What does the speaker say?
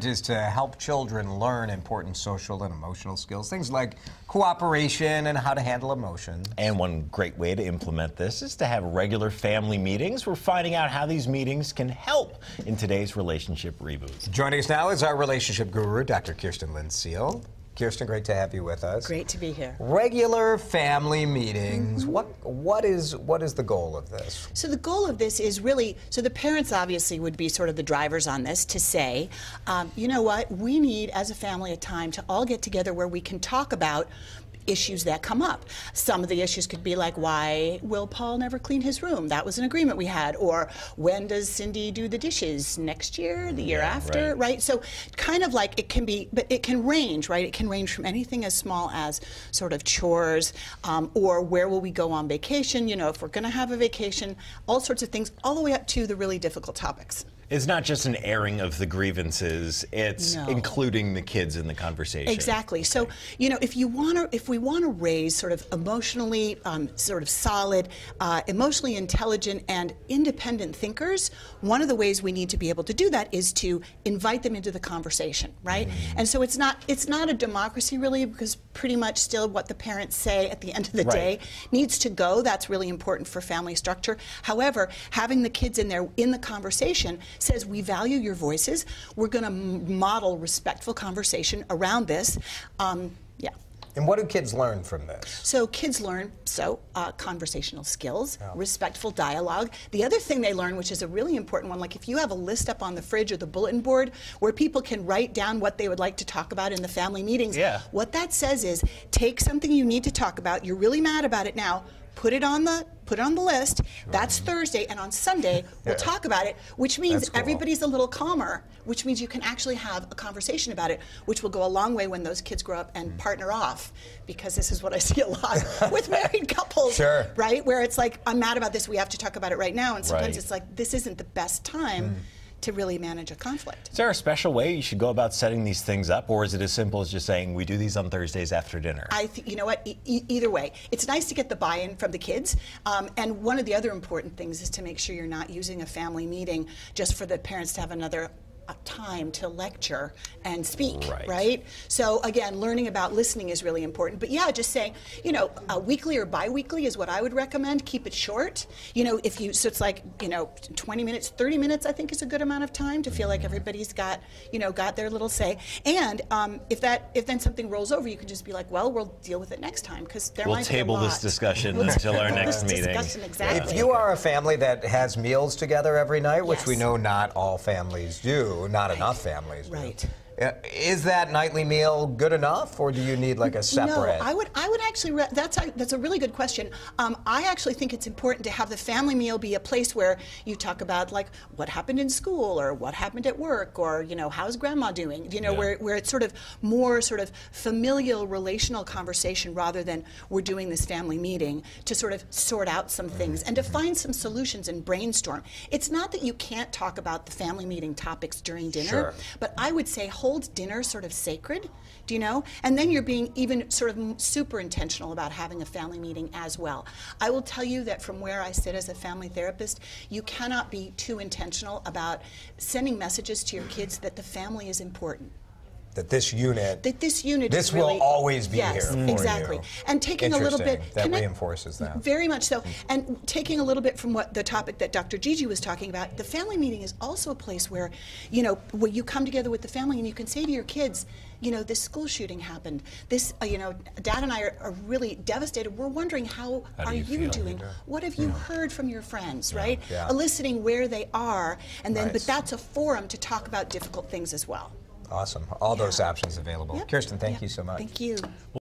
is to help children learn important social and emotional skills, things like cooperation and how to handle emotions. And one great way to implement this is to have regular family meetings. We're finding out how these meetings can help in today's relationship reboot. Joining us now is our relationship guru, Dr. Kirsten Lynn-Seal. Kirsten, great to have you with us. Great to be here. Regular family meetings. What is the goal of this? So the goal of this is really, so the parents obviously would be sort of the drivers on this to say, you know what, we need as a family a time to all get together where we can talk about issues that come up. Some of the issues could be like, why will Paul never clean his room? That was an agreement we had. Or when does Cindy do the dishes? Next year? The year after? Right? So kind of like it can be, but it can range, right? It can range from anything as small as sort of chores, or where will we go on vacation? You know, if we're going to have a vacation, all sorts of things, all the way up to the really difficult topics. It's not just an airing of the grievances, it's including the kids in the conversation. Exactly. Okay. So, you know, if we want to raise sort of emotionally sort of solid, emotionally intelligent and independent thinkers, one of the ways we need to be able to do that is to invite them into the conversation, right? And so it's not a democracy really, because pretty much still what the parents say at the end of the day needs to go. That's really important for family structure. However, having the kids in there in the conversation says we value your voices. We're going to model respectful conversation around this. And what do kids learn from this? So kids learn conversational skills, respectful dialogue. The other thing they learn, which is a really important one, like if you have a list up on the fridge or the bulletin board where people can write down what they would like to talk about in the family meetings, what that says is take something you need to talk about, you're really mad about it now, put it on the list. That's Thursday, and on Sunday we'll talk about it, which means everybody's a little calmer, which means you can actually have a conversation about it, which will go a long way when those kids grow up and partner off, because this is what I see a lot with married couples, right? Where it's like, I'm mad about this, we have to talk about it right now, and sometimes it's like, this isn't the best time to really manage a conflict. Is there a special way you should go about setting these things up, or is it as simple as just saying we do these on Thursdays after dinner? You know what, either way. It's nice to get the buy-in from the kids, and one of the other important things is to make sure you're not using a family meeting just for the parents to have another time to lecture and speak, right? So again, learning about listening is really important. But yeah, just saying, you know, weekly or bi-weekly is what I would recommend. Keep it short. You know, so it's like, you know, 20 minutes, 30 minutes, I think is a good amount of time to feel like everybody's got, you know, got their little say. And if then something rolls over, you can just be like, well, we'll deal with it next time, because we'll table this discussion until our next meeting. Exactly. If you are a family that has meals together every night, which we know not all families do, not enough families do. Is that nightly meal good enough, or do you need like a separate? No, I would actually, that's a really good question. I actually think it's important to have the family meal be a place where you talk about like what happened in school, or what happened at work, or, you know, how's grandma doing? You know, where it's sort of more sort of familial, relational conversation, rather than we're doing this family meeting to sort of sort out some things and to find some solutions and brainstorm. It's not that you can't talk about the family meeting topics during dinner, but I would say hold dinner sort of sacred, do you know? And then you're being even sort of super intentional about having a family meeting as well. I will tell you that from where I sit as a family therapist, you cannot be too intentional about sending messages to your kids that the family is important. That this unit this will always be here for exactly. you. And taking a little bit, that reinforces that. Very much so. And taking a little bit from what the topic that Dr. Gigi was talking about, the family meeting is also a place where, you know, where you come together with the family and you can say to your kids, you know, this school shooting happened. This, you know, Dad and I are really devastated. We're wondering how are you doing? What have you heard from your friends, right? Eliciting where they are, and then, but that's a forum to talk about difficult things as well. Awesome. All those options available. Kirsten, thank you so much. Thank you.